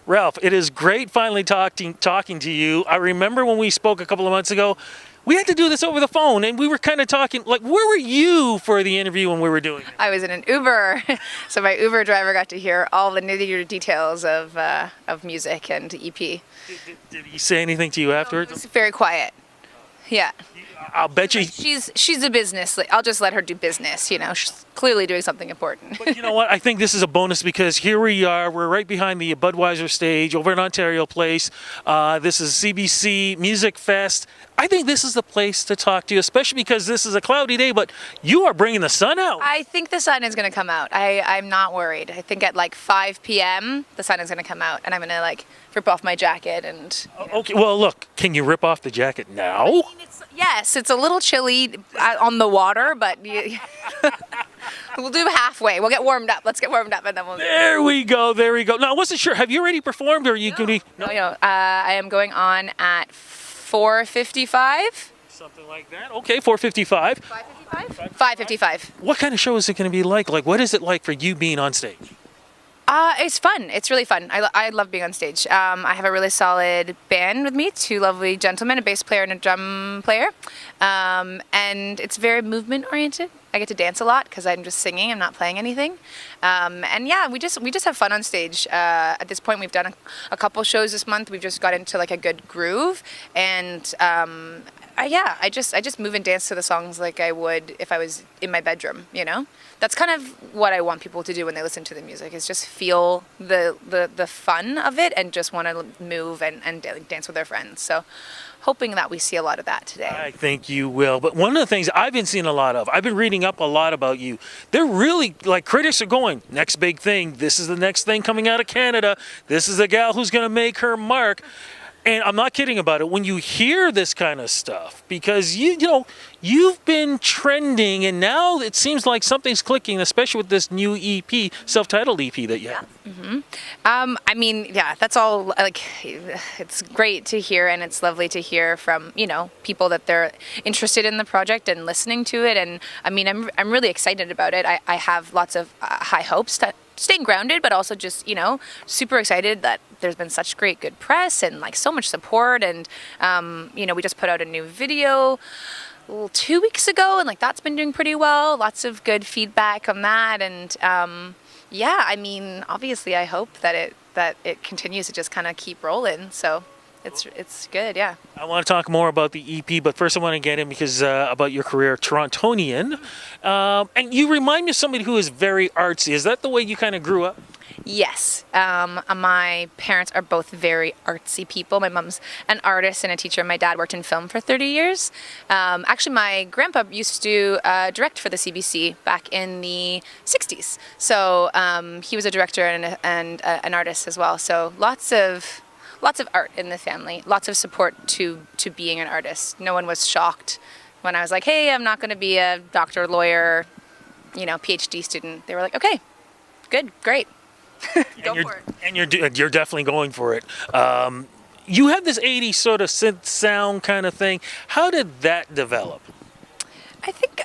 Ralph, it is great finally talking to you. I remember when we spoke a couple of months ago, we had to do this over the phone, and we were kind of talking, like, where were you for the interview when we were doing it? I was in an Uber, so my Uber driver got to hear all the nitty-gritty details of music and EP. Did he say anything to you afterwards? It was very quiet. Yeah. I'll bet you. She's a business. I'll just let her do business. You know, she's clearly doing something important. But you know what? I think this is a bonus because here we are. We're right behind the Budweiser stage over in Ontario Place. This is CBC Music Fest. I think this is the place to talk to you, especially because this is a cloudy day, but you are bringing the sun out. I think the sun is going to come out. I'm not worried. I think at like 5 p.m. the sun is going to come out, and I'm going to like rip off my jacket and. Okay. Well, look. Can you rip off the jacket now? I mean, yes, it's a little chilly on the water, but we'll do halfway. We'll get warmed up. Let's get warmed up, and then we'll. There we go. There we go. Now, I wasn't sure. Have you already performed, or are you going to? No. I am going on at 4:55. Something like that. Okay, 4:55. 5:55. 5:55. What kind of show is it going to be like? Like, what is it like for you being on stage? It's fun. It's really fun. I love being on stage. I have a really solid band with me, 2 lovely gentlemen, a bass player and a drum player. And it's very movement oriented. I get to dance a lot because I'm just singing. I'm not playing anything. And yeah, we just have fun on stage. At this point, we've done a couple shows this month. We've just got into like a good groove. And I just move and dance to the songs like I would if I was in my bedroom, you know? That's kind of what I want people to do when they listen to the music, is just feel the fun of it and just want to move and dance with their friends. So hoping that we see a lot of that today. I think you will. But one of the things I've been seeing a lot of, I've been reading up a lot about you. They're really, like, critics are going, next big thing. This is the next thing coming out of Canada. This is the gal who's going to make her mark. And I'm not kidding about it. When you hear this kind of stuff, because you've been trending, and now it seems like something's clicking, especially with this new EP, self-titled EP that you have. Mm-hmm. I mean, yeah, that's all. Like, it's great to hear, and it's lovely to hear from people that they're interested in the project and listening to it. And I mean, I'm really excited about it. I have lots of high hopes. Staying grounded, but also just super excited that there's been such great good press and like so much support. And we just put out a new video 2 weeks ago, and like that's been doing pretty well. Lots of good feedback on that. And I mean, obviously I hope that it continues to just kind of keep rolling. So it's good, yeah. I want to talk more about the EP, but first I want to get in because about your career, Torontonian. And you remind me of somebody who is very artsy. Is that the way you kind of grew up? Yes. My parents are both very artsy people. My mom's an artist and a teacher. My dad worked in film for 30 years. Actually, my grandpa used to direct for the CBC back in the 60s. So he was a director and an artist as well. So lots of art in the family, lots of support to being an artist. No one was shocked when I was like, hey, I'm not going to be a doctor, lawyer, PhD student. They were like, okay, good, great. Go for it. And you're definitely going for it. You have this 80s sort of synth sound kind of thing. How did that develop? I think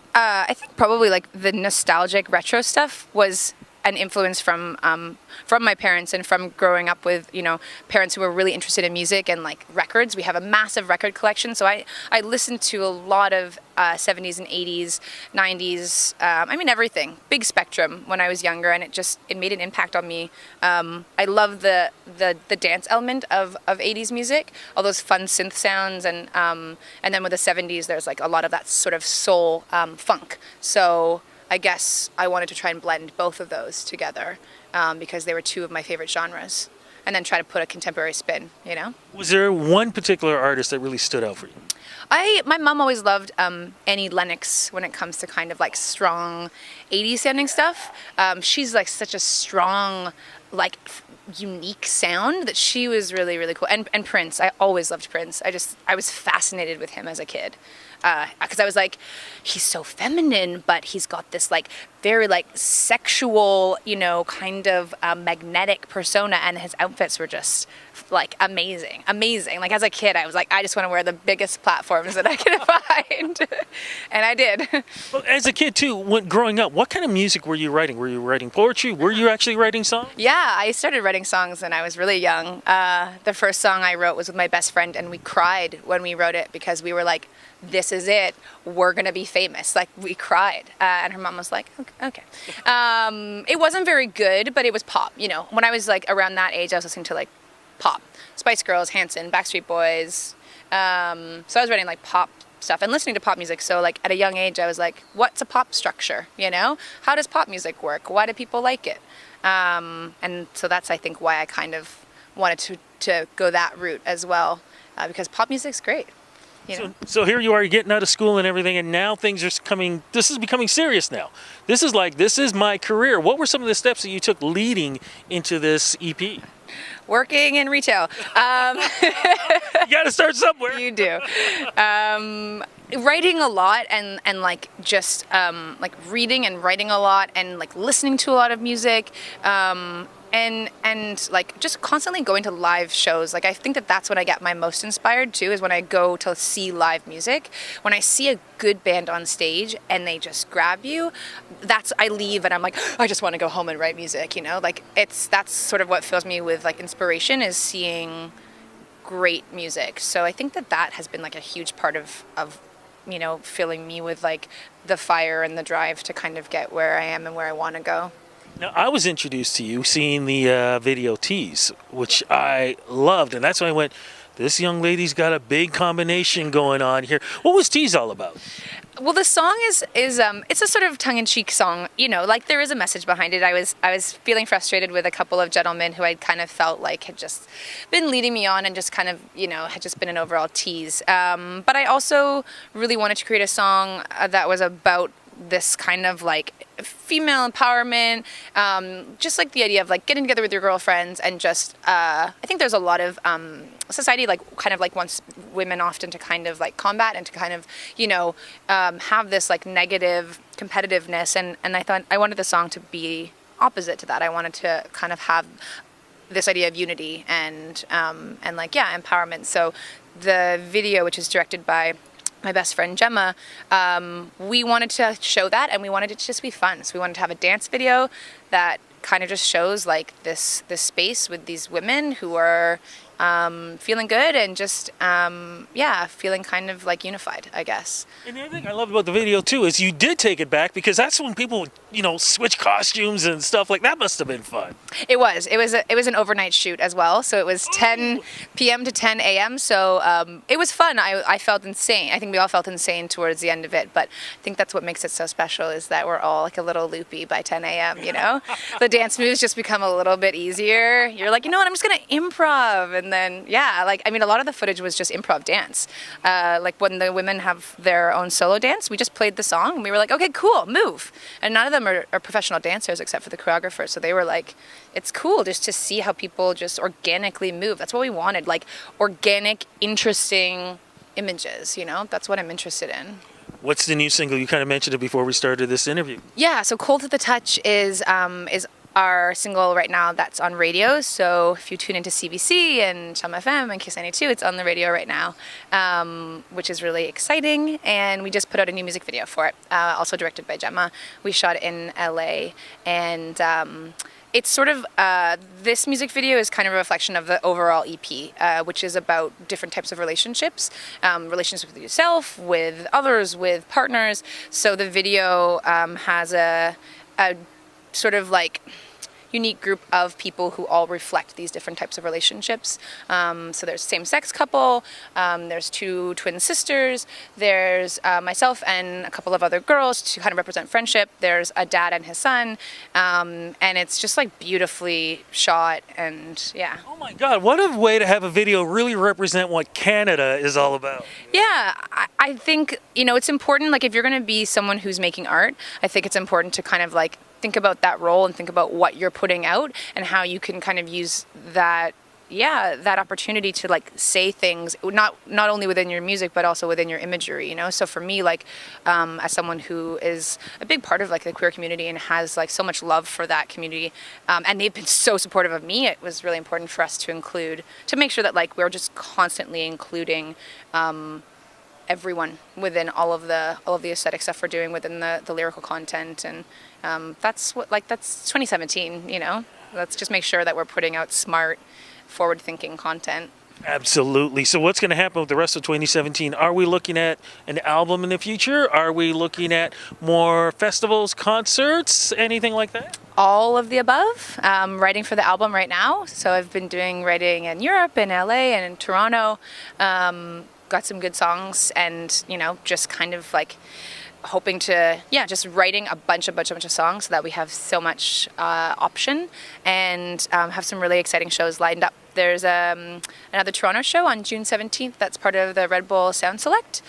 probably like the nostalgic retro stuff was an influence from my parents and from growing up with parents who were really interested in music and like records. We have a massive record collection, so I listened to a lot of 70s and 80s, 90s. I mean everything, big spectrum when I was younger, and it made an impact on me. I love the dance element of 80s music, all those fun synth sounds, and then with the 70s, there's like a lot of that sort of soul funk. So I guess I wanted to try and blend both of those together because they were 2 of my favorite genres, and then try to put a contemporary spin, Was there one particular artist that really stood out for you? My mom always loved Annie Lennox when it comes to kind of like strong 80s sounding stuff. She's like such a strong, like unique sound that she was really, really cool. And Prince, I always loved Prince. I was fascinated with him as a kid. Because I was like, he's so feminine, but he's got this like very like sexual, kind of magnetic persona, and his outfits were just like amazing. Like as a kid, I was like, I just want to wear the biggest platforms that I can find, and I did. Well, as a kid too, when growing up, what kind of music were you writing? Were you writing poetry? Were you actually writing songs? Yeah, I started writing songs when I was really young. The first song I wrote was with my best friend, and we cried when we wrote it because we were like, this is it. We're going to be famous. Like, we cried. And her mom was like, okay. It wasn't very good, but it was pop. When I was like around that age, I was listening to like pop. Spice Girls, Hanson, Backstreet Boys. So I was writing like pop stuff and listening to pop music. So like at a young age, I was like, what's a pop structure? How does pop music work? Why do people like it? And so that's, I think, why I kind of wanted to go that route as well, because pop music's great. So here you are, you're getting out of school and everything, and now things are coming, this is becoming serious now. This is my career. What were some of the steps that you took leading into this EP? Working in retail. You got to start somewhere. You do. Writing a lot and like just like reading and writing a lot and like listening to a lot of music. And like just constantly going to live shows. Like I think that's when I get my most inspired too, is when I go to see live music. When I see a good band on stage and they just grab you, I leave and I'm like, I just want to go home and write music, Like that's sort of what fills me with like inspiration, is seeing great music. So I think that has been like a huge part of filling me with like the fire and the drive to kind of get where I am and where I want to go. Now, I was introduced to you seeing the video Teased, which I loved, and that's when I went, this young lady's got a big combination going on here. What was Teased all about? Well, the song is it's a sort of tongue-in-cheek song, like there is a message behind it. I was feeling frustrated with a couple of gentlemen who I kind of felt like had just been leading me on and just kind of, had just been an overall tease. But I also really wanted to create a song that was about this kind of like female empowerment, just like the idea of like getting together with your girlfriends and just I think there's a lot of society like kind of like wants women often to kind of like combat and to kind of have this like negative competitiveness, and I thought I wanted the song to be opposite to that. I wanted to kind of have this idea of unity and like empowerment. So the video, which is directed by my best friend Gemma, we wanted to show that, and we wanted it to just be fun. So we wanted to have a dance video that kind of just shows like this space with these women who are feeling good and just feeling kind of like unified, I guess. And the other thing I love about the video too is you did take it back, because that's when people switch costumes and stuff like that. Must have been fun. It was an overnight shoot as well, so it was 10 p.m. to 10 a.m. So it was fun. I felt insane. I think we all felt insane towards the end of it, but I think that's what makes it so special, is that we're all like a little loopy by 10 a.m. The dance moves just become a little bit easier. You're like, what, I'm just gonna improv. And then a lot of the footage was just improv dance. Like when the women have their own solo dance, we just played the song and we were like, okay, cool, move. And none of them are professional dancers except for the choreographer, so they were like, it's cool just to see how people just organically move. That's what we wanted, like organic, interesting images. That's what I'm interested in. What's the new single? You kind of mentioned it before we started this interview. Yeah, so Cold to the Touch is our single right now that's on radio. So if you tune into CBC and Chum FM and Kiss 92, it's on the radio right now, which is really exciting. And we just put out a new music video for it, also directed by Gemma. We shot it in LA, and it's sort of, this music video is kind of a reflection of the overall EP, which is about different types of relationships, relationships with yourself, with others, with partners. So the video has a sort of like unique group of people who all reflect these different types of relationships. So there's same-sex couple, there's two twin sisters, there's myself and a couple of other girls to kind of represent friendship. There's a dad and his son, and it's just like beautifully shot, and yeah. Oh my God, what a way to have a video really represent what Canada is all about. Yeah, I think, it's important, like if you're going to be someone who's making art, I think it's important to kind of like think about that role and think about what you're putting out and how you can kind of use that that opportunity to like say things not only within your music but also within your imagery, you know. So for me, like as someone who is a big part of like the queer community and has like so much love for that community, and they've been so supportive of me, it was really important for us to make sure that like we're just constantly including everyone within all of the aesthetic stuff we're doing within the lyrical content. And that's 2017, you know. Let's just make sure that we're putting out smart, forward-thinking content. Absolutely. So what's going to happen with the rest of 2017? Are we looking at an album in the future? Are we looking at more festivals, concerts, anything like that? All of the above. Writing for the album right now. So I've been doing writing in Europe, in LA, and in Toronto. Got some good songs, and you know, just kind of like hoping to just writing a bunch of songs so that we have so much option, and have some really exciting shows lined up. There's another Toronto show on June 17th that's part of the Red Bull Sound Select.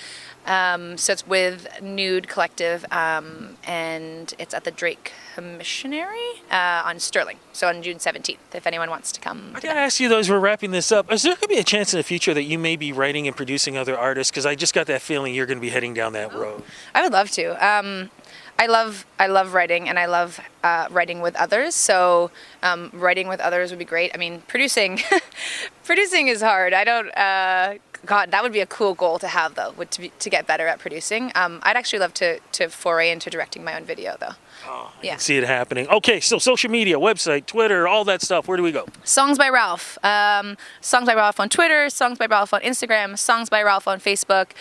So it's with Nude Collective, and it's at the Drake Missionary on Sterling. So on June 17th, if anyone wants to come. I gotta ask you though, as we're wrapping this up, is there gonna be a chance in the future that you may be writing and producing other artists? Because I just got that feeling you're gonna be heading down that road. I would love to. I love writing, and I love writing with others. So writing with others would be great. I mean, producing is hard. I don't. God, that would be a cool goal to have, though, to get better at producing. I'd actually love to foray into directing my own video, though. Oh, I can see it happening. Okay, so social media, website, Twitter, all that stuff. Where do we go? Songs by Ralph. Songs by Ralph on Twitter, Songs by Ralph on Instagram, Songs by Ralph on Facebook,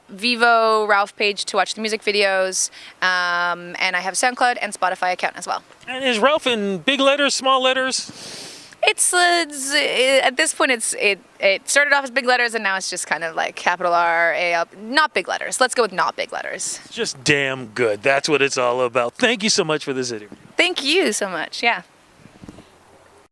Vivo Ralph page to watch the music videos, and I have a SoundCloud and Spotify account as well. And is Ralph in big letters, small letters? It's at this point it started off as big letters, and now it's just kind of like capital R A L, not big letters. Let's go with not big letters. Just damn good. That's what it's all about. Thank you so much for this interview. Thank you so much. Yeah.